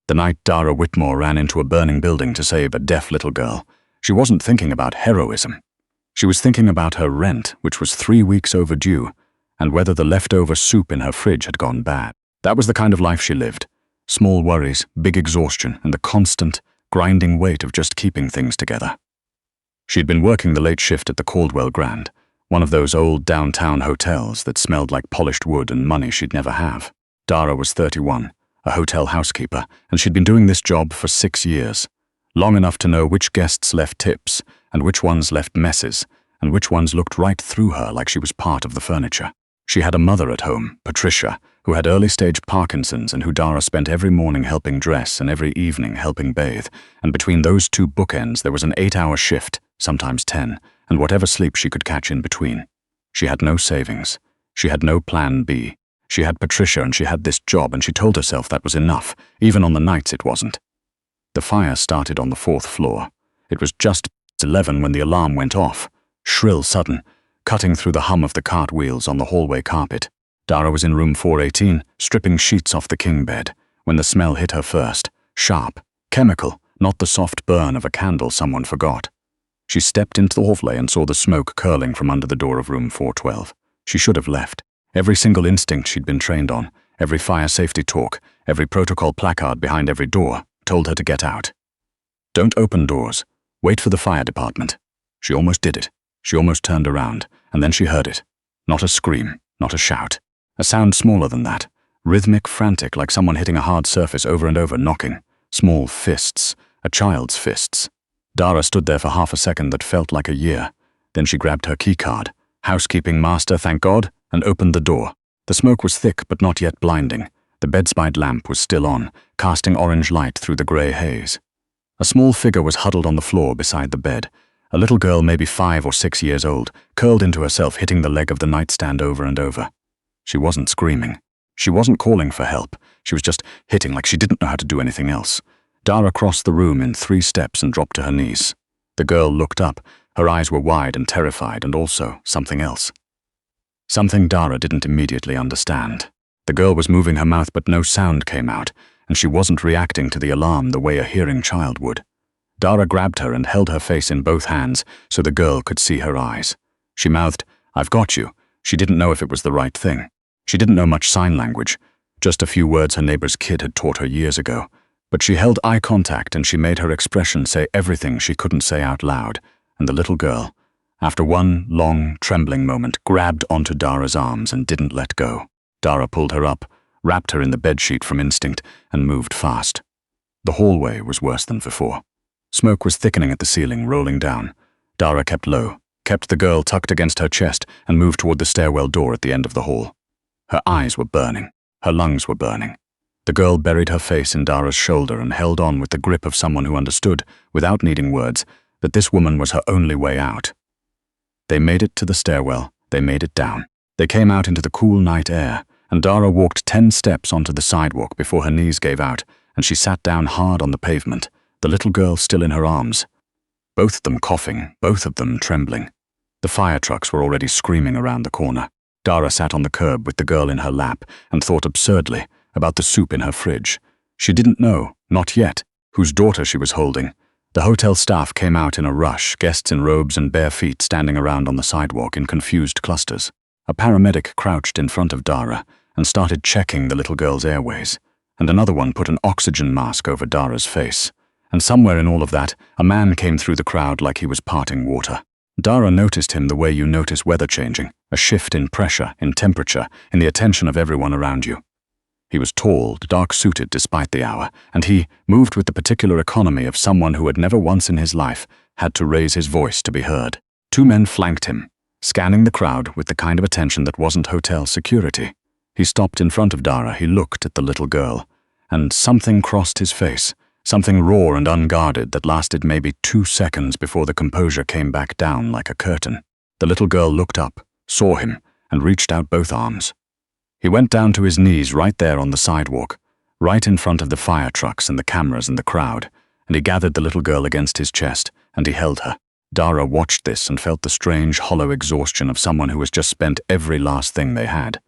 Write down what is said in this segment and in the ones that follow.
The night Dara Whitmore ran into a burning building to save a deaf little girl, she wasn't thinking about heroism. She was thinking about her rent, which was 3 weeks overdue, and whether the leftover soup in her fridge had gone bad. That was the kind of life she lived. Small worries, big exhaustion, and the constant, grinding weight of just keeping things together. She'd been working the late shift at the Caldwell Grand, one of those old downtown hotels that smelled like polished wood and money she'd never have. Dara was 31, a hotel housekeeper, and she'd been doing this job for 6 years, long enough to know which guests left tips, and which ones left messes, and which ones looked right through her like she was part of the furniture. She had a mother at home, Patricia, who had early-stage Parkinson's and who Dara spent every morning helping dress and every evening helping bathe, and between those two bookends there was an 8-hour shift, sometimes 10, and whatever sleep she could catch in between. She had no savings. She had no plan B. She had Patricia and she had this job, and she told herself that was enough. Even on the nights it wasn't. The fire started on the 4th floor. It was just 11 when the alarm went off, shrill, sudden, cutting through the hum of the cartwheels on the hallway carpet. Dara was in room 418, stripping sheets off the king bed, when the smell hit her first, sharp, chemical, not the soft burn of a candle someone forgot. She stepped into the hallway and saw the smoke curling from under the door of room 412. She should have left. Every single instinct she'd been trained on, every fire safety talk, every protocol placard behind every door, told her to get out. Don't open doors. Wait for the fire department. She almost did it. She almost turned around, and then she heard it. Not a scream, not a shout. A sound smaller than that, rhythmic, frantic, like someone hitting a hard surface over and over, knocking. Small fists, a child's fists. Dara stood there for half a second that felt like a year. Then she grabbed her keycard, housekeeping master, thank God, and opened the door. The smoke was thick but not yet blinding. The bedside lamp was still on, casting orange light through the grey haze. A small figure was huddled on the floor beside the bed. A little girl, maybe 5 or 6 years old, curled into herself, hitting the leg of the nightstand over and over. She wasn't screaming. She wasn't calling for help. She was just hitting like she didn't know how to do anything else. Dara crossed the room in 3 steps and dropped to her knees. The girl looked up. Her eyes were wide and terrified, and also something else. Something Dara didn't immediately understand. The girl was moving her mouth but no sound came out, and she wasn't reacting to the alarm the way a hearing child would. Dara grabbed her and held her face in both hands so the girl could see her eyes. She mouthed, "I've got you." She didn't know if it was the right thing. She didn't know much sign language, just a few words her neighbor's kid had taught her years ago. But she held eye contact and she made her expression say everything she couldn't say out loud, and the little girl, after one long, trembling moment, grabbed onto Dara's arms and didn't let go. Dara pulled her up, wrapped her in the bedsheet from instinct, and moved fast. The hallway was worse than before. Smoke was thickening at the ceiling, rolling down. Dara kept low, kept the girl tucked against her chest, and moved toward the stairwell door at the end of the hall. Her eyes were burning. Her lungs were burning. The girl buried her face in Dara's shoulder and held on with the grip of someone who understood, without needing words, that this woman was her only way out. They made it to the stairwell. They made it down. They came out into the cool night air, and Dara walked 10 steps onto the sidewalk before her knees gave out, and she sat down hard on the pavement, the little girl still in her arms. Both of them coughing, both of them trembling. The fire trucks were already screaming around the corner. Dara sat on the curb with the girl in her lap and thought absurdly about the soup in her fridge. She didn't know, not yet, whose daughter she was holding. The hotel staff came out in a rush, guests in robes and bare feet standing around on the sidewalk in confused clusters. A paramedic crouched in front of Dara and started checking the little girl's airways, and another one put an oxygen mask over Dara's face. And somewhere in all of that, a man came through the crowd like he was parting water. Dara noticed him the way you notice weather changing, a shift in pressure, in temperature, in the attention of everyone around you. He was tall, dark-suited despite the hour, and he moved with the particular economy of someone who had never once in his life had to raise his voice to be heard. 2 men flanked him, scanning the crowd with the kind of attention that wasn't hotel security. He stopped in front of Dara, he looked at the little girl, and something crossed his face. Something raw and unguarded that lasted maybe 2 seconds before the composure came back down like a curtain. The little girl looked up, saw him, and reached out both arms. He went down to his knees right there on the sidewalk, right in front of the fire trucks and the cameras and the crowd, and he gathered the little girl against his chest, and he held her. Dara watched this and felt the strange, hollow exhaustion of someone who has just spent every last thing they had.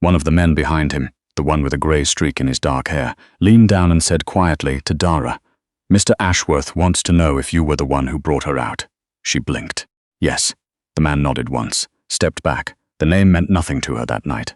One of the men behind him, the one with a grey streak in his dark hair, leaned down and said quietly to Dara, "Mr. Ashworth wants to know if you were the one who brought her out." She blinked. Yes. The man nodded once, stepped back. The name meant nothing to her that night.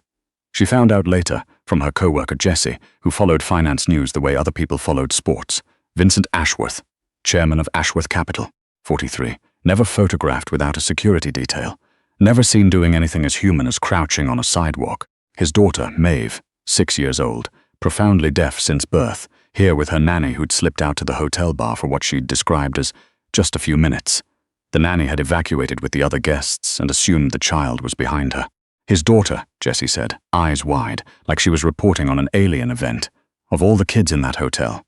She found out later, from her co-worker Jessie, who followed finance news the way other people followed sports. Vincent Ashworth, chairman of Ashworth Capital, 43, never photographed without a security detail, never seen doing anything as human as crouching on a sidewalk. His daughter, Maeve, 6 years old, profoundly deaf since birth, here with her nanny who'd slipped out to the hotel bar for what she'd described as just a few minutes. The nanny had evacuated with the other guests and assumed the child was behind her. His daughter, Jessie said, eyes wide, like she was reporting on an alien event. Of all the kids in that hotel.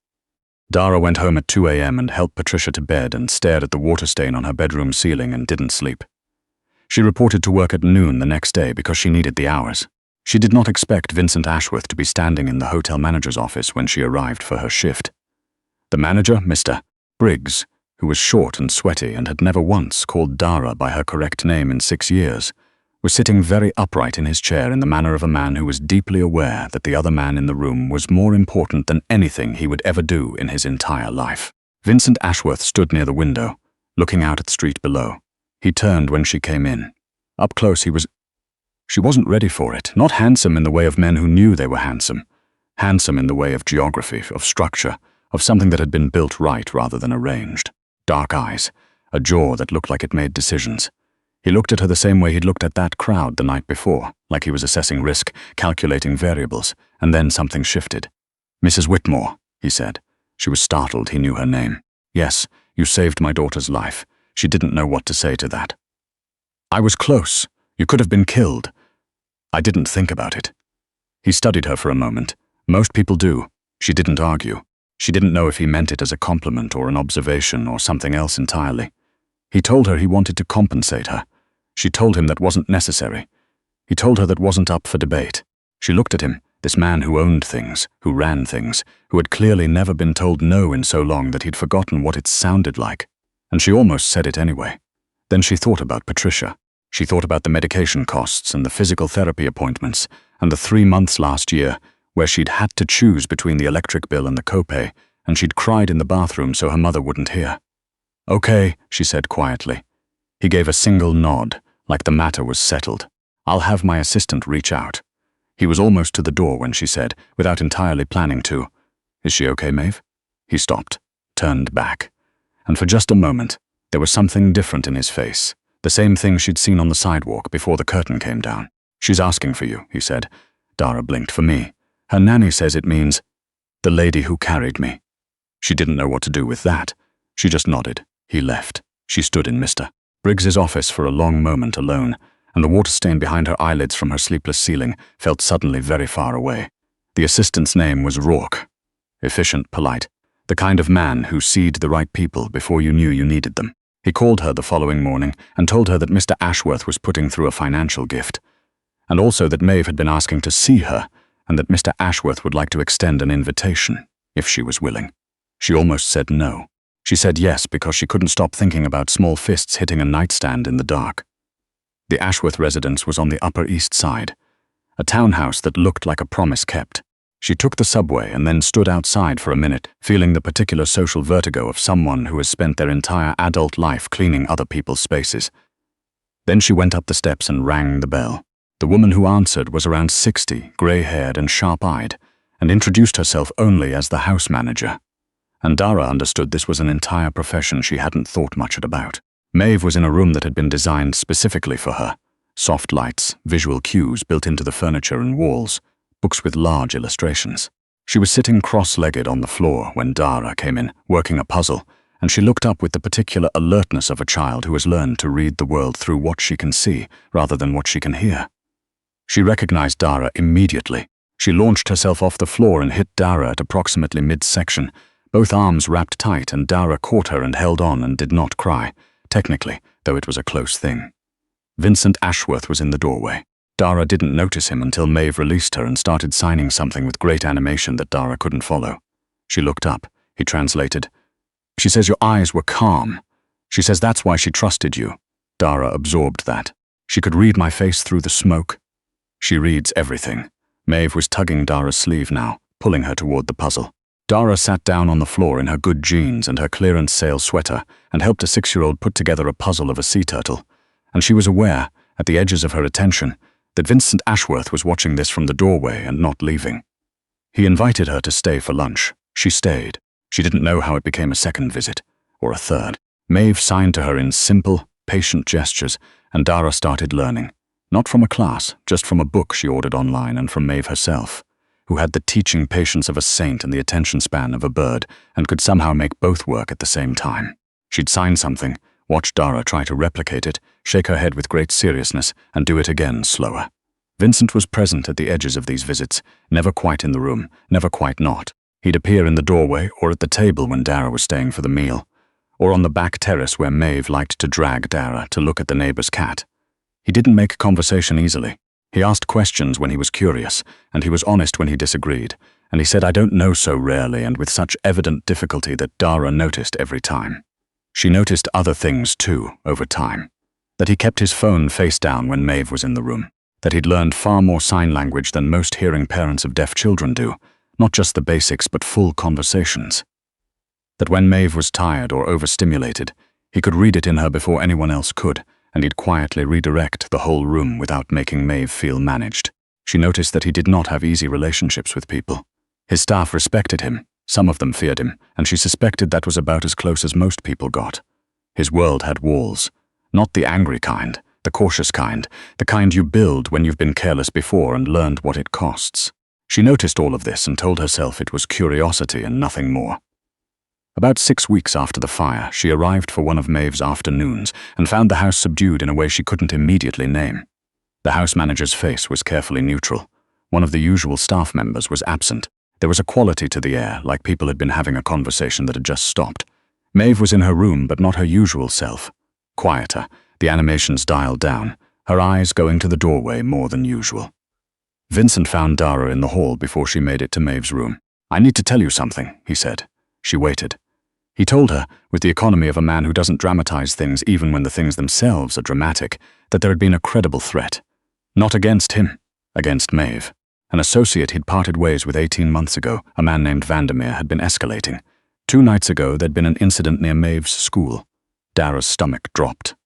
Dara went home at 2 a.m. and helped Patricia to bed and stared at the water stain on her bedroom ceiling and didn't sleep. She reported to work at noon the next day because she needed the hours. She did not expect Vincent Ashworth to be standing in the hotel manager's office when she arrived for her shift. The manager, Mr. Briggs, who was short and sweaty and had never once called Dara by her correct name in 6 years, was sitting very upright in his chair in the manner of a man who was deeply aware that the other man in the room was more important than anything he would ever do in his entire life. Vincent Ashworth stood near the window, looking out at the street below. He turned when she came in. Up close She wasn't ready for it, not handsome in the way of men who knew they were handsome. Handsome in the way of geography, of structure, of something that had been built right rather than arranged. Dark eyes, a jaw that looked like it made decisions. He looked at her the same way he'd looked at that crowd the night before, like he was assessing risk, calculating variables, and then something shifted. "Mrs. Whitmore," he said. She was startled he knew her name. "Yes, you saved my daughter's life." She didn't know what to say to that. "I was close. You could have been killed." "I didn't think about it." He studied her for a moment. Most people do. She didn't argue. She didn't know if he meant it as a compliment or an observation or something else entirely. He told her he wanted to compensate her. She told him that wasn't necessary. He told her that wasn't up for debate. She looked at him, this man who owned things, who ran things, who had clearly never been told no in so long that he'd forgotten what it sounded like. And she almost said it anyway. Then she thought about Patricia. She thought about the medication costs and the physical therapy appointments and the 3 months last year where she'd had to choose between the electric bill and the copay, and she'd cried in the bathroom so her mother wouldn't hear. "Okay," she said quietly. He gave a single nod, like the matter was settled. "I'll have my assistant reach out." He was almost to the door when she said, without entirely planning to, "Is she okay, Maeve?" He stopped, turned back. And for just a moment, there was something different in his face, the same thing she'd seen on the sidewalk before the curtain came down. "She's asking for you," he said. Dara blinked. "For me. Her nanny says it means the lady who carried me." She didn't know what to do with that. She just nodded. He left. She stood in Mr. Briggs's office for a long moment alone, and the water stain behind her eyelids from her sleepless ceiling felt suddenly very far away. The assistant's name was Rourke. Efficient, polite. The kind of man who seed the right people before you knew you needed them. He called her the following morning and told her that Mr. Ashworth was putting through a financial gift, and also that Maeve had been asking to see her, and that Mr. Ashworth would like to extend an invitation, if she was willing. She almost said no. She said yes because she couldn't stop thinking about small fists hitting a nightstand in the dark. The Ashworth residence was on the Upper East Side, a townhouse that looked like a promise kept. She took the subway and then stood outside for a minute, feeling the particular social vertigo of someone who has spent their entire adult life cleaning other people's spaces. Then she went up the steps and rang the bell. The woman who answered was around 60, grey-haired and sharp-eyed, and introduced herself only as the house manager. And Dara understood this was an entire profession she hadn't thought much about. Maeve was in a room that had been designed specifically for her. Soft lights, visual cues built into the furniture and walls, books with large illustrations. She was sitting cross-legged on the floor when Dara came in, working a puzzle, and she looked up with the particular alertness of a child who has learned to read the world through what she can see rather than what she can hear. She recognized Dara immediately. She launched herself off the floor and hit Dara at approximately midsection, both arms wrapped tight, and Dara caught her and held on and did not cry, technically, though it was a close thing. Vincent Ashworth was in the doorway. Dara didn't notice him until Maeve released her and started signing something with great animation that Dara couldn't follow. She looked up. He translated. "She says your eyes were calm. She says that's why she trusted you." Dara absorbed that. "She could read my face through the smoke." "She reads everything." Maeve was tugging Dara's sleeve now, pulling her toward the puzzle. Dara sat down on the floor in her good jeans and her clearance sale sweater and helped a 6-year-old put together a puzzle of a sea turtle. And she was aware, at the edges of her attention, that Vincent Ashworth was watching this from the doorway and not leaving. He invited her to stay for lunch. She stayed. She didn't know how it became a second visit, or a third. Maeve signed to her in simple, patient gestures, and Dara started learning. Not from a class, just from a book she ordered online and from Maeve herself, who had the teaching patience of a saint and the attention span of a bird and could somehow make both work at the same time. She'd sign something, watch Dara try to replicate it, shake her head with great seriousness, and do it again slower. Vincent was present at the edges of these visits, never quite in the room, never quite not. He'd appear in the doorway or at the table when Dara was staying for the meal, or on the back terrace where Maeve liked to drag Dara to look at the neighbor's cat. He didn't make conversation easily. He asked questions when he was curious, and he was honest when he disagreed, and he said "I don't know" so rarely and with such evident difficulty that Dara noticed every time. She noticed other things too, over time. That he kept his phone face down when Maeve was in the room. That he'd learned far more sign language than most hearing parents of deaf children do, not just the basics but full conversations. That when Maeve was tired or overstimulated, he could read it in her before anyone else could, and he'd quietly redirect the whole room without making Maeve feel managed. She noticed that he did not have easy relationships with people. His staff respected him, some of them feared him, and she suspected that was about as close as most people got. His world had walls, not the angry kind, the cautious kind, the kind you build when you've been careless before and learned what it costs. She noticed all of this and told herself it was curiosity and nothing more. About 6 weeks after the fire, she arrived for one of Maeve's afternoons and found the house subdued in a way she couldn't immediately name. The house manager's face was carefully neutral. One of the usual staff members was absent. There was a quality to the air, like people had been having a conversation that had just stopped. Maeve was in her room, but not her usual self. Quieter, the animations dialed down, her eyes going to the doorway more than usual. Vincent found Dara in the hall before she made it to Maeve's room. "I need to tell you something," he said. She waited. He told her, with the economy of a man who doesn't dramatize things even when the things themselves are dramatic, that there had been a credible threat. Not against him, against Maeve. An associate he'd parted ways with 18 months ago, a man named Vandermeer, had been escalating. 2 nights ago, there'd been an incident near Maeve's school. Dara's stomach dropped.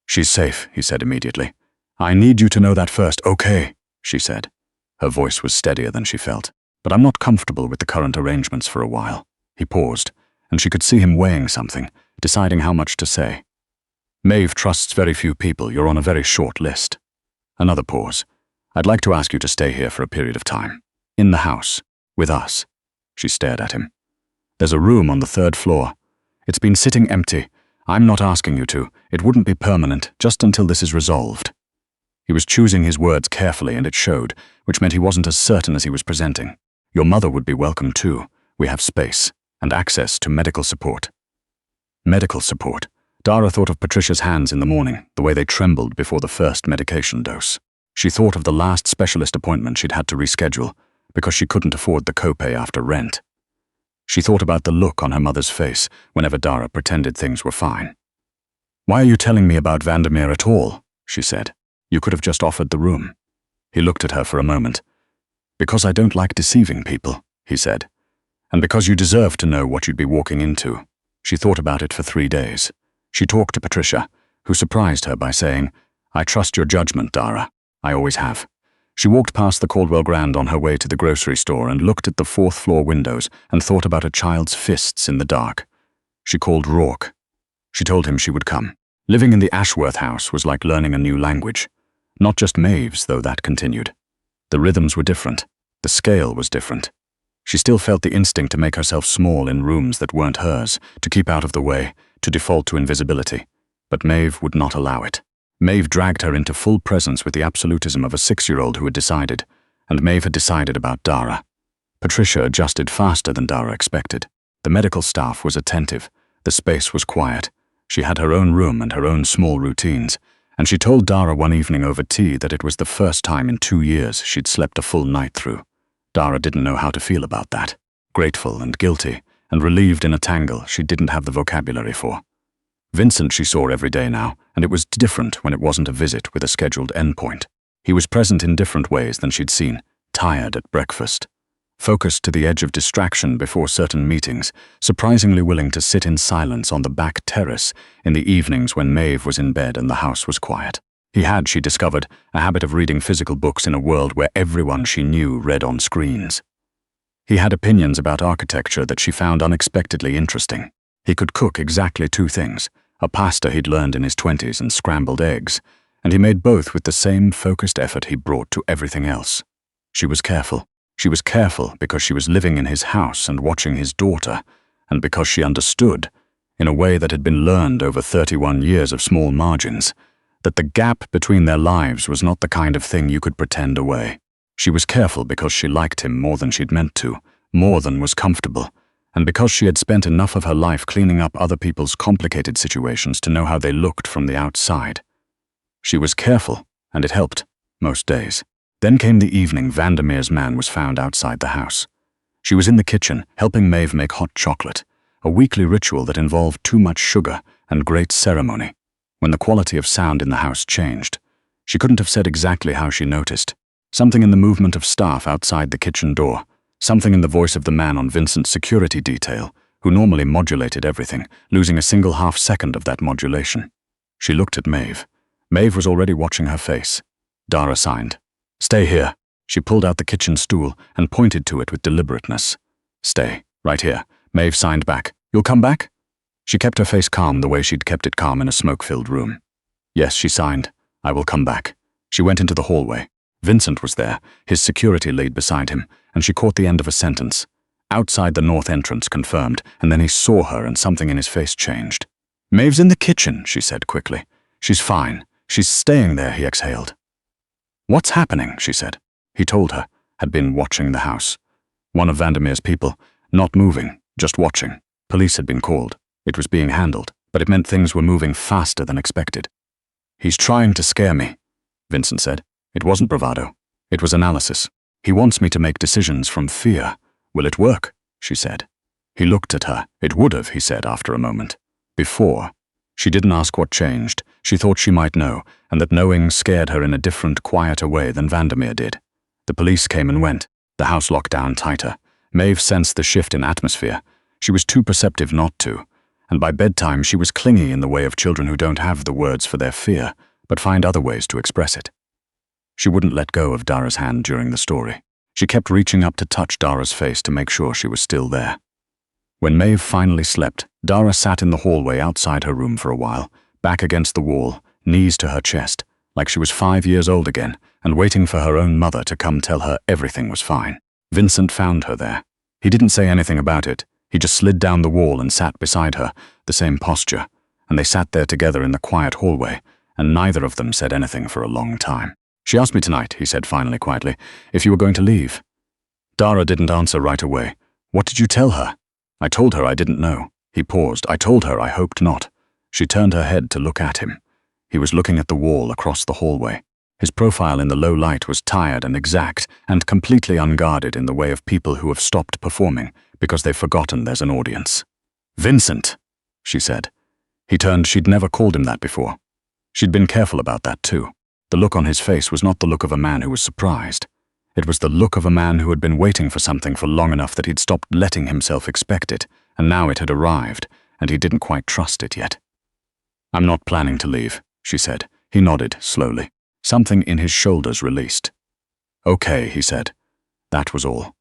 "She's safe," he said immediately. "I need you to know that first, okay?" she said. Her voice was steadier than she felt. "But I'm not comfortable with the current arrangements for a while." He paused, and she could see him weighing something, deciding how much to say. "Maeve trusts very few people. You're on a very short list." Another pause. "I'd like to ask you to stay here for a period of time. In the house. With us." She stared at him. "There's a room on the 3rd floor. It's been sitting empty. I'm not asking you to. It wouldn't be permanent, just until this is resolved." He was choosing his words carefully, and it showed, which meant he wasn't as certain as he was presenting. "Your mother would be welcome too. We have space. And access to medical support." Medical support. Dara thought of Patricia's hands in the morning, the way they trembled before the first medication dose. She thought of the last specialist appointment she'd had to reschedule, because she couldn't afford the copay after rent. She thought about the look on her mother's face whenever Dara pretended things were fine. "Why are you telling me about Vandermeer at all?" she said. "You could have just offered the room." He looked at her for a moment. "Because I don't like deceiving people," he said. "And because you deserve to know what you'd be walking into." She thought about it for 3 days. She talked to Patricia, who surprised her by saying, "I trust your judgment, Dara. I always have." She walked past the Caldwell Grand on her way to the grocery store and looked at the 4th-floor windows and thought about a child's fists in the dark. She called Rourke. She told him she would come. Living in the Ashworth house was like learning a new language. Not just Maeve's, though that continued. The rhythms were different. The scale was different. She still felt the instinct to make herself small in rooms that weren't hers, to keep out of the way, to default to invisibility. But Maeve would not allow it. Maeve dragged her into full presence with the absolutism of a 6-year-old who had decided, and Maeve had decided about Dara. Patricia adjusted faster than Dara expected. The medical staff was attentive. The space was quiet. She had her own room and her own small routines, and she told Dara one evening over tea that it was the first time in 2 years she'd slept a full night through. Dara didn't know how to feel about that. Grateful and guilty, and relieved in a tangle she didn't have the vocabulary for. Vincent she saw every day now, and it was different when it wasn't a visit with a scheduled endpoint. He was present in different ways than she'd seen, tired at breakfast, focused to the edge of distraction before certain meetings, surprisingly willing to sit in silence on the back terrace in the evenings when Maeve was in bed and the house was quiet. He had, she discovered, a habit of reading physical books in a world where everyone she knew read on screens. He had opinions about architecture that she found unexpectedly interesting. He could cook exactly two things, a pasta he'd learned in his 20s and scrambled eggs, and he made both with the same focused effort he brought to everything else. She was careful. She was careful because she was living in his house and watching his daughter, and because she understood, in a way that had been learned over 31 years of small margins, that the gap between their lives was not the kind of thing you could pretend away. She was careful because she liked him more than she'd meant to, more than was comfortable, and because she had spent enough of her life cleaning up other people's complicated situations to know how they looked from the outside. She was careful, and it helped, most days. Then came the evening Vandermeer's man was found outside the house. She was in the kitchen, helping Maeve make hot chocolate, a weekly ritual that involved too much sugar and great ceremony. When the quality of sound in the house changed, she couldn't have said exactly how she noticed. Something in the movement of staff outside the kitchen door, something in the voice of the man on Vincent's security detail, who normally modulated everything, losing a single half-second of that modulation. She looked at Maeve. Maeve was already watching her face. Dara signed. "Stay here." She pulled out the kitchen stool and pointed to it with deliberateness. "Stay, right here." Maeve signed back. "You'll come back?" She kept her face calm the way she'd kept it calm in a smoke-filled room. "Yes," she signed. "I will come back." She went into the hallway. Vincent was there, his security lead beside him, and she caught the end of a sentence. "Outside the north entrance," confirmed, and then he saw her and something in his face changed. "Maeve's in the kitchen," she said quickly. "She's fine. She's staying there," he exhaled. "What's happening?" she said. He told her, had been watching the house. One of Vandermeer's people, not moving, just watching. Police had been called. It was being handled, but it meant things were moving faster than expected. "He's trying to scare me," Vincent said. It wasn't bravado. It was analysis. "He wants me to make decisions from fear. Will it work?" she said. He looked at her. "It would have," he said after a moment. "Before." She didn't ask what changed. She thought she might know, and that knowing scared her in a different, quieter way than Vandermeer did. The police came and went. The house locked down tighter. Maeve sensed the shift in atmosphere. She was too perceptive not to, and by bedtime she was clingy in the way of children who don't have the words for their fear, but find other ways to express it. She wouldn't let go of Dara's hand during the story. She kept reaching up to touch Dara's face to make sure she was still there. When Maeve finally slept, Dara sat in the hallway outside her room for a while, back against the wall, knees to her chest, like she was 5 years old again, and waiting for her own mother to come tell her everything was fine. Vincent found her there. He didn't say anything about it. He just slid down the wall and sat beside her, the same posture, and they sat there together in the quiet hallway, and neither of them said anything for a long time. "She asked me tonight," he said finally quietly, "if you were going to leave." Dara didn't answer right away. "What did you tell her?" "I told her I didn't know." He paused. "I told her I hoped not." She turned her head to look at him. He was looking at the wall across the hallway. His profile in the low light was tired and exact and completely unguarded in the way of people who have stopped performing because they've forgotten there's an audience. "Vincent," she said. He turned. She'd never called him that before. She'd been careful about that too. The look on his face was not the look of a man who was surprised. It was the look of a man who had been waiting for something for long enough that he'd stopped letting himself expect it, and now it had arrived, and he didn't quite trust it yet. "I'm not planning to leave," she said. He nodded, slowly. Something in his shoulders released. "Okay," he said. That was all.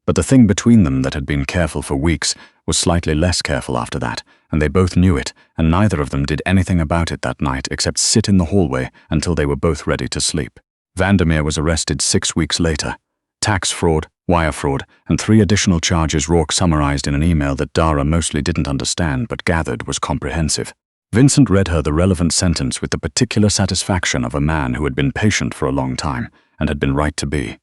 But the thing between them that had been careful for weeks was slightly less careful after that, and they both knew it, and neither of them did anything about it that night except sit in the hallway until they were both ready to sleep. Vandermeer was arrested 6 weeks later. Tax fraud, wire fraud, and 3 additional charges Rourke summarized in an email that Dara mostly didn't understand but gathered was comprehensive. Vincent read her the relevant sentence with the particular satisfaction of a man who had been patient for a long time and had been right to be.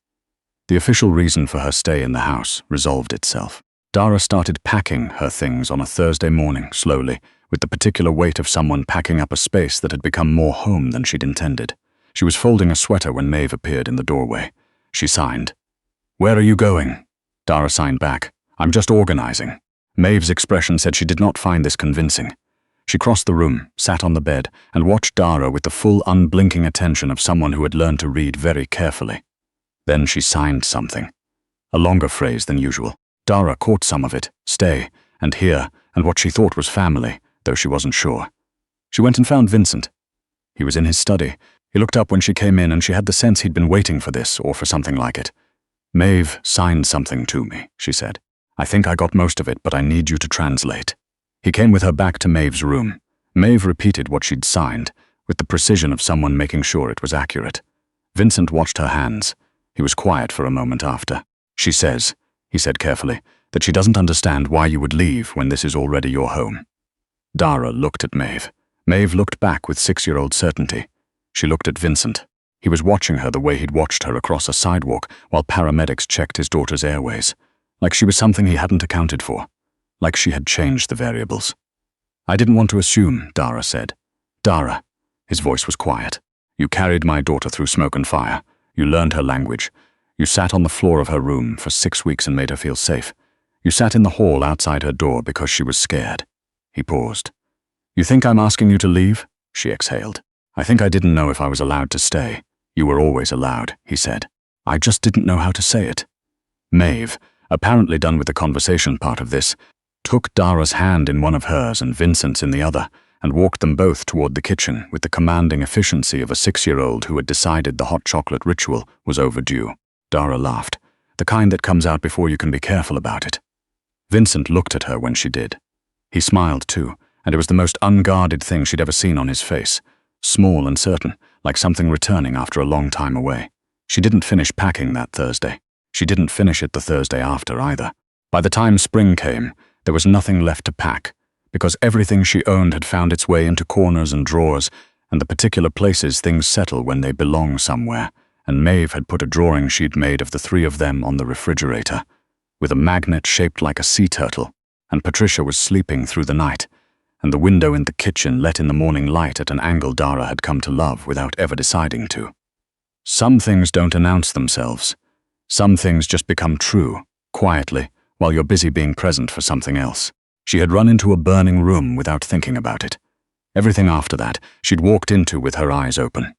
The official reason for her stay in the house resolved itself. Dara started packing her things on a Thursday morning, slowly, with the particular weight of someone packing up a space that had become more home than she'd intended. She was folding a sweater when Maeve appeared in the doorway. She signed. "Where are you going?" Dara signed back. "I'm just organizing." Maeve's expression said she did not find this convincing. She crossed the room, sat on the bed, and watched Dara with the full, unblinking attention of someone who had learned to read very carefully. Then she signed something. A longer phrase than usual. Dara caught some of it, stay, and here, and what she thought was family, though she wasn't sure. She went and found Vincent. He was in his study. He looked up when she came in, and she had the sense he'd been waiting for this, or for something like it. "Maeve signed something to me," she said. "I think I got most of it, but I need you to translate." He came with her back to Maeve's room. Maeve repeated what she'd signed, with the precision of someone making sure it was accurate. Vincent watched her hands. He was quiet for a moment after. "She says," he said carefully, "that she doesn't understand why you would leave when this is already your home." Dara looked at Maeve. Maeve looked back with 6-year-old certainty. She looked at Vincent. He was watching her the way he'd watched her across a sidewalk while paramedics checked his daughter's airways. Like she was something he hadn't accounted for. Like she had changed the variables. "I didn't want to assume," Dara said. "Dara," his voice was quiet. "You carried my daughter through smoke and fire. You learned her language. You sat on the floor of her room for 6 weeks and made her feel safe. You sat in the hall outside her door because she was scared." He paused. "You think I'm asking you to leave?" she exhaled. "I think I didn't know if I was allowed to stay." "You were always allowed," he said. "I just didn't know how to say it." Maeve, apparently done with the conversation part of this, took Dara's hand in one of hers and Vincent's in the other, and walked them both toward the kitchen with the commanding efficiency of a 6-year-old who had decided the hot chocolate ritual was overdue. Dara laughed, the kind that comes out before you can be careful about it. Vincent looked at her when she did. He smiled too, and it was the most unguarded thing she'd ever seen on his face, small and certain, like something returning after a long time away. She didn't finish packing that Thursday. She didn't finish it the Thursday after either. By the time spring came, there was nothing left to pack, because everything she owned had found its way into corners and drawers, and the particular places things settle when they belong somewhere, and Maeve had put a drawing she'd made of the 3 of them on the refrigerator, with a magnet shaped like a sea turtle, and Patricia was sleeping through the night, and the window in the kitchen let in the morning light at an angle Dara had come to love without ever deciding to. Some things don't announce themselves. Some things just become true, quietly, while you're busy being present for something else. She had run into a burning room without thinking about it. Everything after that, she'd walked into with her eyes open.